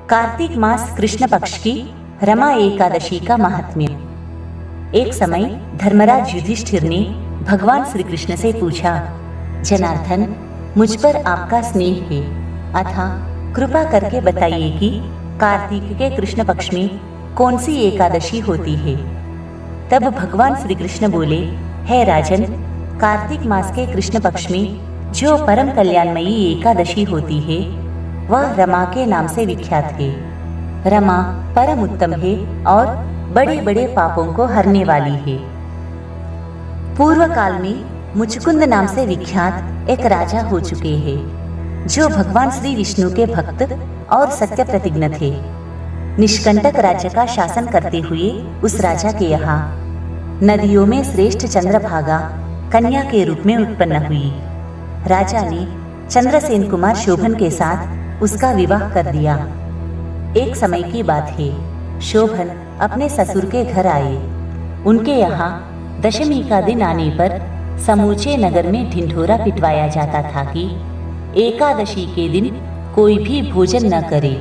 कार्तिक मास कृष्ण पक्ष की रमा एकादशी का महात्म्य। एक समय धर्मराज युधिष्ठिर ने भगवान श्री कृष्ण से पूछा, जनार्दन, मुझ पर आपका स्नेह है, अतः कृपा करके बताइए कि कार्तिक के कृष्ण पक्ष में कौन सी एकादशी होती है। तब भगवान श्री कृष्ण बोले, हे राजन, कार्तिक मास के कृष्ण पक्ष में जो परम कल्याणमयी एकादशी होती है वह रमा के नाम से विख्यात है। रमा परम उत्तम है और बड़े बड़े पापों को हरने वाली है। पूर्व काल में मुचकुंद नाम से विख्यात एक राजा हो चुके हैं, जो भगवान श्री विष्णु के भक्त और सत्य प्रतिज्ञ थे। निष्कंटक राज्य का शासन करते हुए उस राजा के यहाँ नदियों में श्रेष्ठ चंद्रभागा कन्या के रूप में उत्पन्न हुई। राजा ने चंद्रसेन कुमार शोभन के साथ उसका विवाह कर दिया। एक समय की बात है, शोभन अपने ससुर के घर आए। उनके यहाँ दशमी का दिन आने पर समूचे नगर में ढिंढोरा पिटवाया जाता था कि एकादशी के दिन कोई भी भोजन न करे।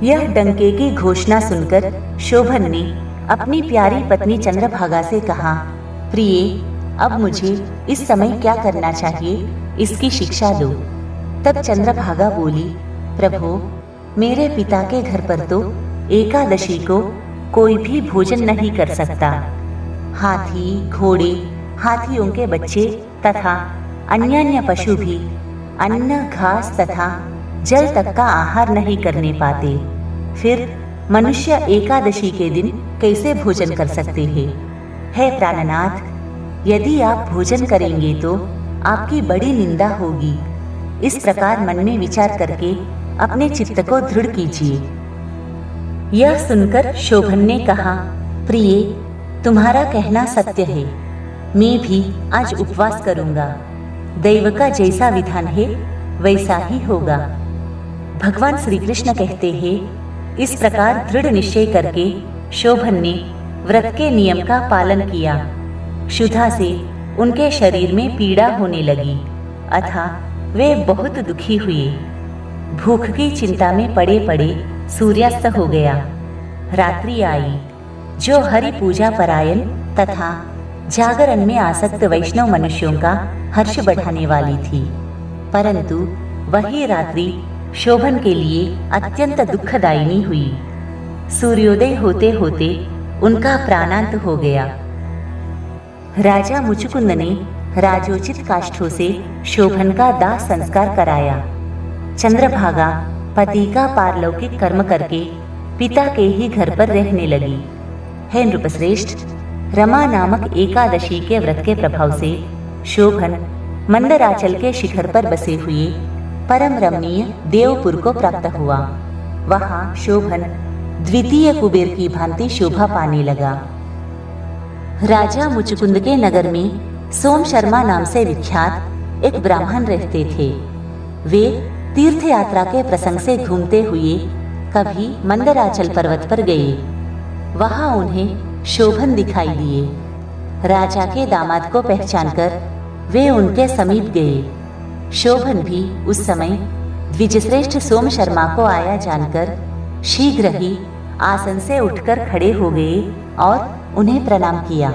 यह डंके की घोषणा सुनकर शोभन ने अपनी प्यारी पत्नी चंद्रभागा से कहा, प्रिय, अब मुझे इस समय क्या करना चाहिए, इसकी शिक्षा दो। तब चंद्रभागा बोली, प्रभु, मेरे पिता के घर पर तो एकादशी को कोई भी भोजन नहीं कर सकता। हाथी, घोड़े, हाथियों के बच्चे तथा अन्य पशु भी अन्न, घास तथा जल तक का आहार नहीं करने पाते। फिर मनुष्य एकादशी के दिन कैसे भोजन कर सकते हैं? हे प्राणनाथ, यदि आप भोजन करेंगे तो आपकी बड़ी निंदा होगी। इस प्रकार मन में विचार करके अपने चित्त को दृढ़ कीजिए। यह सुनकर शोभन ने कहा, प्रिय, तुम्हारा कहना सत्य है, मैं भी आज उपवास करूंगा। दैव का जैसा विधान है वैसा ही होगा। भगवान श्री कृष्ण कहते हैं, इस प्रकार दृढ़ निश्चय करके शोभन ने व्रत के नियम का पालन किया। क्षुधा से उनके शरीर में पीड़ा होने लगी, अतः वे बहुत दुखी हुए। भूख की चिंता में पड़े पड़े सूर्यास्त हो गया। रात्रि आई। जो हरि पूजा परायण तथा जागरण में आसक्त वैष्णव मनुष्यों का हर्ष बढ़ाने वाली थी, परंतु वही रात्रि शोभन के लिए अत्यंत दुखदायिनी हुई। सूर्योदय होते होते उनका प्राणांत हो गया। राजा मुचुकुंद ने राजोचित काष्ठों से शोभन का दाह संस्कार कराया। चंद्रभागा पति का पारलौकिक कर्म करके पिता के ही घर पर रहने लगी। हे नृपश्रेष्ठ, रमा नामक एकादशी के व्रत के प्रभाव से शोभन मंदराचल के शिखर पर बसे हुए परम रमणीय देवपुर को प्राप्त हुआ। वहां शोभन द्वितीय कुबेर की भांति शोभा पाने लगा। राजा मुचुकुंद के नगर में सोम शर्मा नाम से विख्यात एक ब्राह्मण रहते थे। वे तीर्थ यात्रा के प्रसंग से घूमते हुए कभी मंदराचल पर्वत पर गए। वहां उन्हें शोभन दिखाई दिए। राजा के दामाद को पहचानकर वे उनके समीप गए। शोभन भी उस समय द्विजश्रेष्ठ सोम शर्मा को आया जानकर शीघ्र ही आसन से उठकर खड़े हो गए और उन्हें प्रणाम किया।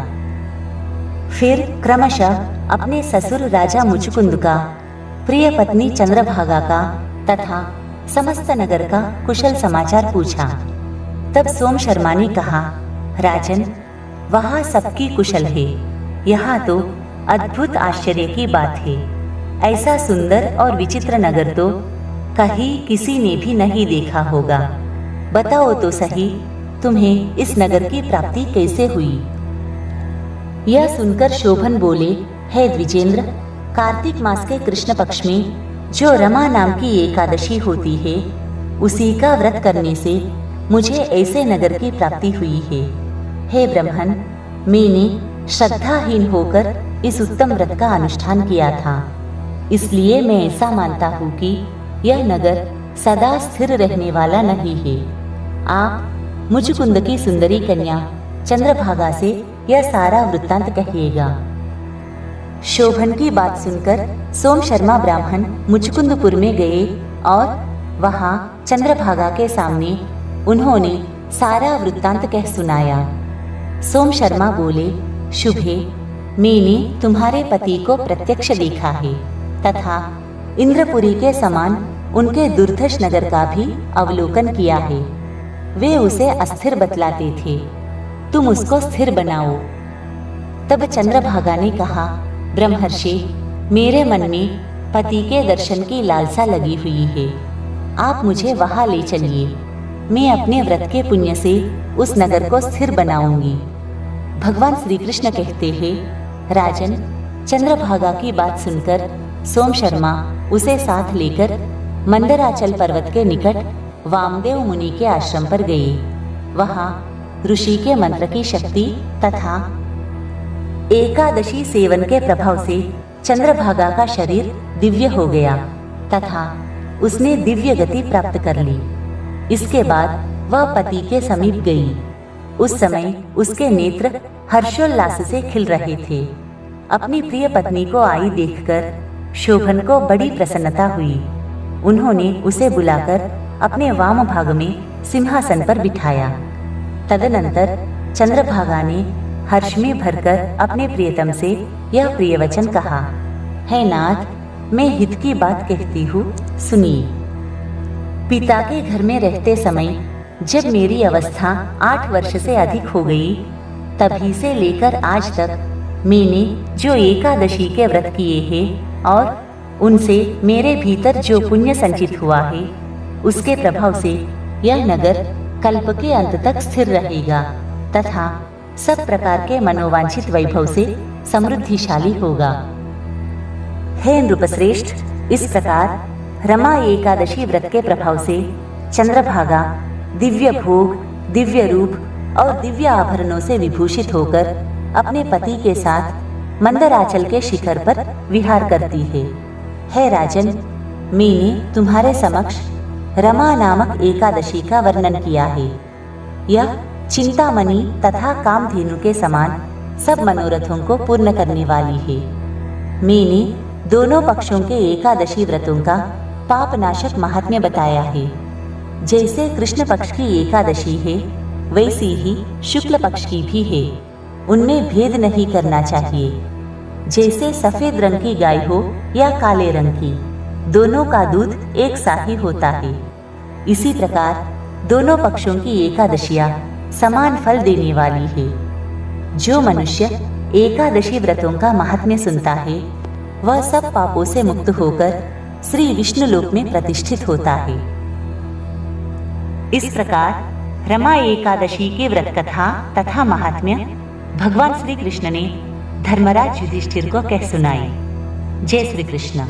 फिर क्रमशः अपने ससुर राजा मुचुकुंद का, प्रिय पत्नी चंद्रभागा का तथा समस्त नगर का कुशल समाचार पूछा। तब सोम शर्मा ने कहा, राजन, वहाँ सबकी कुशल है। यहाँ तो अद्भुत आश्चर्य की बात है। ऐसा सुंदर और विचित्र नगर तो कहीं किसी ने भी नहीं देखा होगा। बताओ तो सही, तुम्हें इस नगर की प्राप्ति कैसे हुई? यह सुनकर शोभन बोले, हे द्विजेंद्र, कार्तिक मास के कृष्ण पक्ष में जो रमा नाम की एकादशी होती है, उसी का व्रत करने से मुझे ऐसे नगर की प्राप्ति हुई है। हे ब्रह्मन, मैंने श्रद्धाहीन होकर इस उत्तम व्रत का अनुष्ठान किया था, इसलिए मैं ऐसा मानता हूँ कि यह नगर सदा स्थिर रहने वाला नहीं है। आप मुचुकुंद की सुंदरी कन्या चंद्रभागा से यह सारा वृत्तांत कहिएगा। शोभन की बात सुनकर सोम शर्मा ब्राह्मण मुचुकुंदपुर में गए और वहां चंद्रभागा के सामने उन्होंने सारा वृत्तांत कह सुनाया। सोम शर्मा बोले, शुभे, मैंने तुम्हारे पति को प्रत्यक्ष देखा है तथा इंद्रपुरी के समान उनके दुर्धर्ष नगर का भी अवलोकन किया है। वे उसे अस्थिर बतलाते थे, तुम उसको स्थिर बनाओ। तब चंद्रभागा ने कहा, ब्रह्मर्षि, मेरे मन में पति के दर्शन की लालसा लगी हुई है, आप मुझे वहां ले चलिए। मैं अपने व्रत के पुण्य से उस नगर को स्थिर बनाऊंगी। भगवान श्री कृष्ण कहते हैं, राजन, चंद्रभागा की बात सुनकर सोम शर्मा उसे साथ लेकर मंदराचल पर्वत के निकट वामदेव मुनि के आश्रम पर गए। वहां ऋषि के मंत्र की शक्ति तथा एकादशी सेवन के प्रभाव से चंद्रभागा का शरीर दिव्य हो गया तथा उसने दिव्य गति प्राप्त कर ली। इसके बाद वह पति के समीप गई। उस समय उसके नेत्र हर्षोल्लास से खिल रहे थे। अपनी प्रिय पत्नी को आई देखकर शोभन को बड़ी प्रसन्नता हुई। उन्होंने उसे बुलाकर अपने वाम भाग में सिंहासन पर बिठाया। तदनंतर चंद्रभागा ने हर्ष में भरकर अपने प्रियतम से यह प्रिय वचन कहा, हे नाथ, मैं हित की बात कहती हूँ, सुनिए। पिता के घर में रहते समय जब मेरी अवस्था 8 वर्ष से अधिक हो गई, तभी से लेकर आज तक मैंने जो एकादशी के व्रत किए हैं और उनसे मेरे भीतर जो पुण्य संचित हुआ है, उसके प्रभाव से यह नगर कल्प के अंत तक स्थिर रहेगा तथा सब प्रकार के मनोवांछित वैभव से समृद्धिशाली होगा। हे नृपश्रेष्ठ, इस प्रकार रमा एकादशी व्रत के प्रभाव से चंद्रभागा दिव्य भोग, दिव्य रूप और दिव्य आभरणों से विभूषित होकर अपने पति के साथ मंदराचल के शिखर पर विहार करती है। हे राजन, मैंने तुम्हारे समक्ष रमा नामक एकादशी का वर्णन किया है। यह चिंतामणि तथा कामधेनु के समान सब मनोरथों को पूर्ण करने वाली है। मैंने दोनों पक्षों के एकादशी व्रतों का पापनाशक महात्म्य बताया है। जैसे कृष्ण पक्ष की एकादशी है, वैसी ही शुक्ल पक्ष की भी है। उनमें भेद नहीं करना चाहिए। जैसे सफेद रंग की गाय हो या काले रंग की, दोनों का दूध एक सा ही होता है। इसी प्रकार दोनों पक्षों की एकादशियां समान फल देने वाली है। जो मनुष्य एकादशी व्रतों का महात्म्य सुनता है, वह सब पापों से मुक्त होकर श्री विष्णु लोक में प्रतिष्ठित होता है। इस प्रकार रमा एकादशी की व्रत कथा तथा महात्म्य भगवान श्री कृष्ण ने धर्मराज युधिष्ठिर को कह सुनाई। जय श्री कृष्ण।